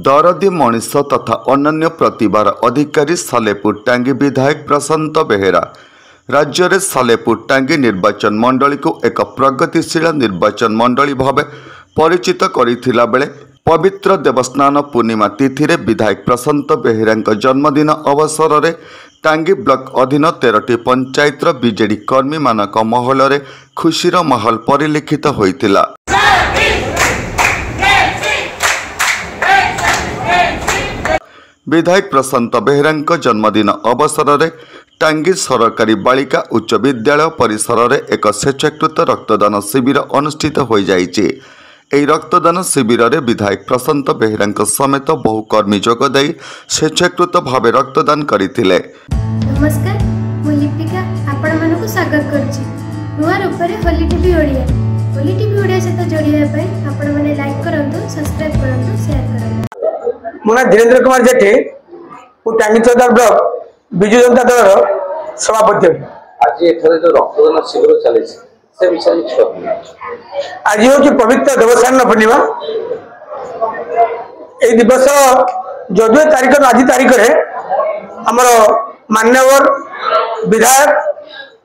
दरदी मनीष तथा अनन्य प्रतिभार अधिकारी सालेपुर टांगी विधायक प्रशांत बेहेरा राज्य में सालेपुर टांगी निर्वाचन मंडली को एक प्रगतिशील निर्वाचन मंडली भाव परिचित करथिला बेले पवित्र देवस्नान पूर्णिमा तिथि रे विधायक प्रशांत बेहेरा जन्मदिन अवसर में टांगी ब्लॉक अधीन 13टी पंचायतर बीजेडी कर्मी मानक महल रे खुशीर माहौल परिलक्षित होइतिला। विधायक प्रशांत बेहेरा जन्मदिन अवसर में टांगी सरकारी बालिका उच्च विद्यालय परिसर में एक स्वेच्छाकृत रक्तदान शिविर अनुष्ठित हो जाइए। ଏହି ରକ୍ତଦାନ ଶିବିରରେ ବିଧାୟକ ପ୍ରଶାନ୍ତ ବେହେରାଙ୍କ ସମେତ ବହୁ କର୍ମୀ ଯୋଗଦେଇ ସ୍ୱେଚ୍ଛାକୃତ ଭାବେ ରକ୍ତଦାନ କରିଥିଲେ। ନମସ୍କାର, ମୁଁ ଲିପିକା ଆପଣମାନଙ୍କୁ ସ୍ୱାଗତ କରୁଛି ନୂଆ ରୂପରେ ହୋଲି ଟିଭି ଓଡ଼ିଆ। ହୋଲି ଟିଭି ଓଡ଼ିଆ ସହିତ ଯୋଡ଼ିବା ପାଇଁ ଆପଣମାନେ ଲାଇକ୍ କରନ୍ତୁ, ସବସ୍କ୍ରାଇବ୍ କରନ୍ତୁ, ସେୟାର କରନ୍ତୁ। ମୋ ନାଁ ଧୀରେନ୍ଦ୍ର କୁମାର ଜେଠି, ମୁଁ ଟାଙ୍ଗୀ ଚୌଦାର ବ୍ଲକ ବିଜୁ ଜନତା दलर सभापति। आज एठारे जो रक्तदान शिविर चली आज हूँ पवित्र देवस्नान पूर्णिमा। ये दिवस जदि तारीख आज तारीख में आमर मान्यवर विधायक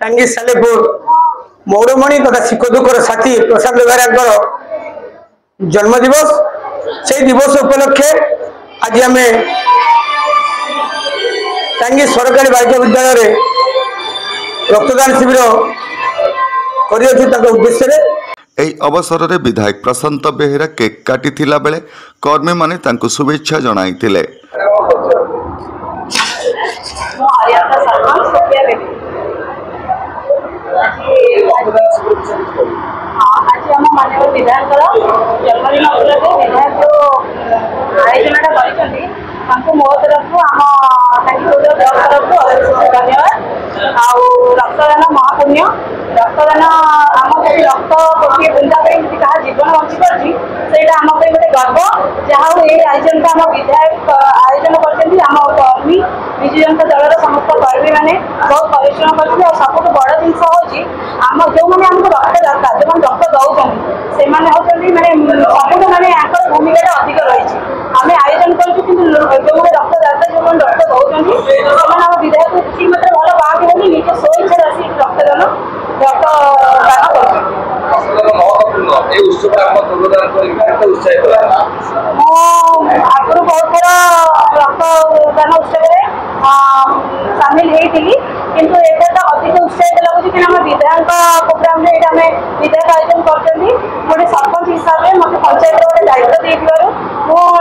टांगी सालेपुर मौड़मणि तथा सुख दुखर साथी प्रशांत बेहेरा जन्म दिवस। से दिवस उपलक्षे आज आम टांगी सरकारी बालिका विद्यालय रक्तदान शिविर उद्देश्य। ଏହି ଅବସରରେ ବିଧାୟକ ପ୍ରଶାନ୍ତ ବେହେରା କେକ୍ କାଟିଥିଲା ବେଳେ କର୍ମୀମାନେ ତାଙ୍କୁ ଶୁଭେଚ୍ଛା ଜଣାଇଥିଲେ। आज आम मानव विधायक जन्मदिन उपलक्षे विधायक आयोजन मो तरफ आम ब्लक तरफ धन्यवाद। रक्तदान महापुण्य रक्तदान आम रक्त गोटे बुंदा क्या जीवन बची पार्टी से आम गोटे गर्व। जहाँ ये आयोजन को आम विधायक आयोजन कर्मी विजु जनता दलर समस्त कर्मी मैंने बहुत परिश्रम करते। सब बड़ जिन आम जो मैंने आमको रक्त दरकार जो रक्त दौरान से मैंने सब मैंने भूमिका अधिक रही आम आयोजन करूँ कि जो रक्त दरकार जो रक्त दौरान से आम विधायक किसी मतलब भल बाहर होनी निज स्वेच्छा आसी रक्तदान आगुरी बहुत थर रक्तदान उत्सव सामिल होती किंतु एटा तो अधिक उत्साहित लगुच कि आम विधायक प्रोग्राम विधायक आयोजन कर गोटे सरपंच हिसाब से मत पंचायत गोटे दायित्व दे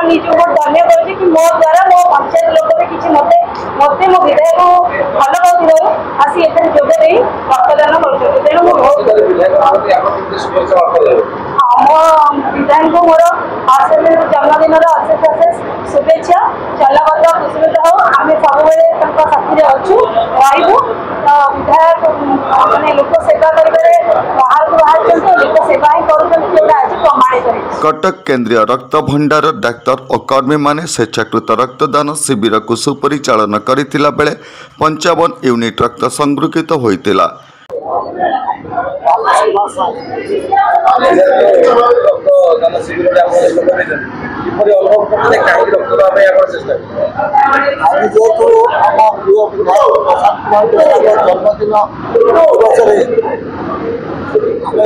निज बहुत धन्य करुँच कि मो द्वारा मो पंचायत लोक भी किसी मत मो विधायक भल पाई आसी जोगदे रक्तदान कर तेणु मो विधायक मोर जन्मदिन अशेष शुभेच्छा चलगत कुशमित हो आम सब साथी अच्छु रही तो विधायक मैंने लोक सेवा कर बाहर बाहर लोक सेवा ही कर प्रमाणित। कटक केंद्रीय रक्त भंडार डाक्तर और कर्मी माने स्वेच्छाकृत रक्तदान शिविर को सुपरिचालन करथिला बेले 55 यूनिट रक्त संग्रहित होइतिला। जन्मदिन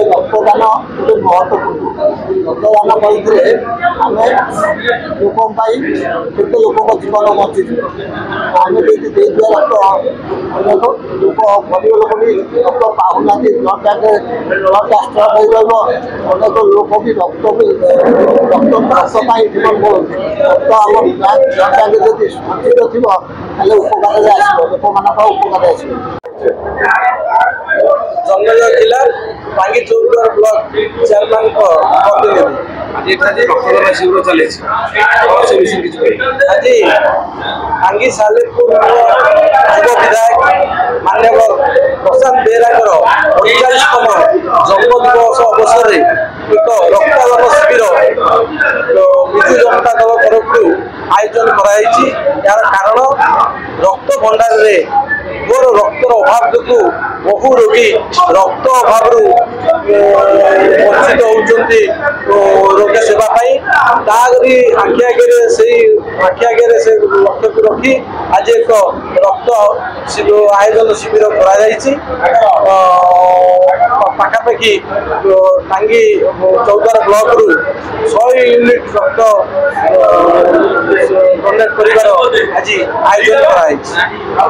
रक्तदान गोटे महत्वपूर्ण रक्तदान करते आम लोक केते लोक जीवन बची आम रक्त अनेक लोक गरीब लोक भी रक्त पाऊना ब्लड बैंक ब्लड स्टक हो अनेक लोक भी रक्त जीवन बढ़ुचे रक्त आम ब्लड बैंक जब सञ्चित थी उपकार लोक मान उपकार आसो। जंगल जिला टांगी चौदार ब्लॉक चेयरमैन आज रक्तदान शिविर चली आज टांगी सालेपुर युव विधायक मान्यवर प्रशांत बेहेरा 49तम जन्मदिवस अवसर में एक रक्तदान शिविर विजु जनता दल तरफ आयोजन कराई। यार कारण रक्त भंडार मोर रक्तर अभाव जो ବହୁ ରୋଗୀ ରକ୍ତ ଅଭାବରୁ ବଞ୍ଚିତ ହେଉଛନ୍ତି ରୋଗ ସେବା ପାଇଁ। ତାହାରି ଆଖି ଆଗରେ ସେ ଲକ୍ଷ୍ୟକୁ ରଖି ଆଜି ଏକ ରକ୍ତ ଆୟୋଜନ ଶିବିର କରାଯାଇଛି। ପାଖାପାଖି ଟାଙ୍ଗୀ ଚୌଦ୍ୱାର ବ୍ଲକରୁ 100 ୟୁନିଟ୍ ରକ୍ତ ଡୋନେଟ୍ କରିବାର ଆଜି ଆୟୋଜନ କରାଯାଇଛି।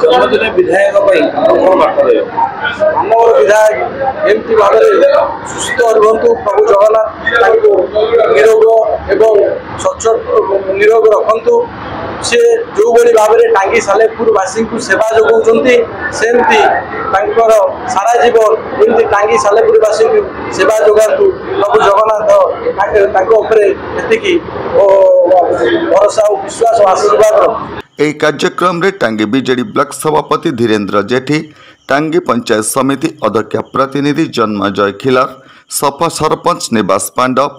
ଜନ୍ମଦିନ ବିଧାୟକ ପାଇଁ କ'ଣ ବାର୍ତ୍ତା ଦେବେ? ଆମର ବିଧାୟକ ଏମିତି ଭାବରେ ସୁସ୍ଥ ରୁହନ୍ତୁ, ପ୍ରଭୁ ଜଗନ୍ନାଥ ତାଙ୍କୁ ନିରୋଗ ଏବଂ ନିରୋଗ ରଖନ୍ତୁ। ସେ ଯେଉଁଭଳି ଭାବରେ ଟାଙ୍ଗୀ ସାଲେପୁରବାସୀଙ୍କୁ ସେବା ଯୋଗାଉଛନ୍ତି ସେମିତି ତାଙ୍କର ସାରା ଜୀବନ ଏମିତି ଟାଙ୍ଗୀ ସାଲେପୁରବାସୀଙ୍କୁ ସେବା ଯୋଗାନ୍ତୁ। ପ୍ରଭୁ ଜଗନ୍ନାଥ ତାଙ୍କ ଉପରେ ଏତିକି ଭରସା ଓ ବିଶ୍ୱାସ ଓ ଆଶୀର୍ବାଦ। ଏହି କାର୍ଯ୍ୟକ୍ରମରେ ଟାଙ୍ଗୀ ବିଜେଡି ବ୍ଲକ ସଭାପତି ଧୀରେନ୍ଦ୍ର ଜେଠି, ଟାଙ୍ଗୀ ପଞ୍ଚାୟତ ସମିତି ଅଧ୍ୟକ୍ଷା ପ୍ରତିନିଧି ଜନ୍ମଜୟ ଖିଲାର, ସଫା ସରପଞ୍ଚ ନିବାସ ପାଣ୍ଡବ,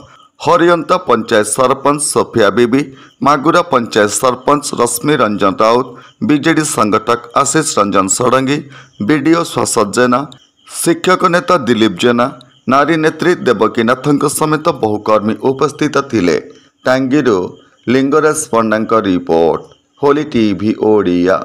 ହରିୟନ୍ତା ପଞ୍ଚାୟତ ସରପଞ୍ଚ ସୋଫିଆ ବିବି, ମାଗୁରା ପଞ୍ଚାୟତ ସରପଞ୍ଚ ରଶ୍ମି ରଞ୍ଜନ ରାଉତ, ବିଜେଡି ସଂଗଠକ ଆଶିଷ ରଞ୍ଜନ ଷଡ଼ଙ୍ଗୀ, ବିଡିଓ ଶ୍ୱଶତ ଜେନା, ଶିକ୍ଷକ ନେତା ଦିলীପ ଜେନା, ନାରୀ ନେତ୍ରୀ ଦେବକୀ ନାଥଙ୍କ ସମେତ ବହୁ କର୍ମୀ ଉପସ୍ଥିତ ଥିଲେ। ଟାଙ୍ଗୀରୁ ଲିଙ୍ଗରାଜ ପଣ୍ଡାଙ୍କ ରିପୋର୍ଟ, ହୋଲି ଟିଭି ଓଡ଼ିଆ।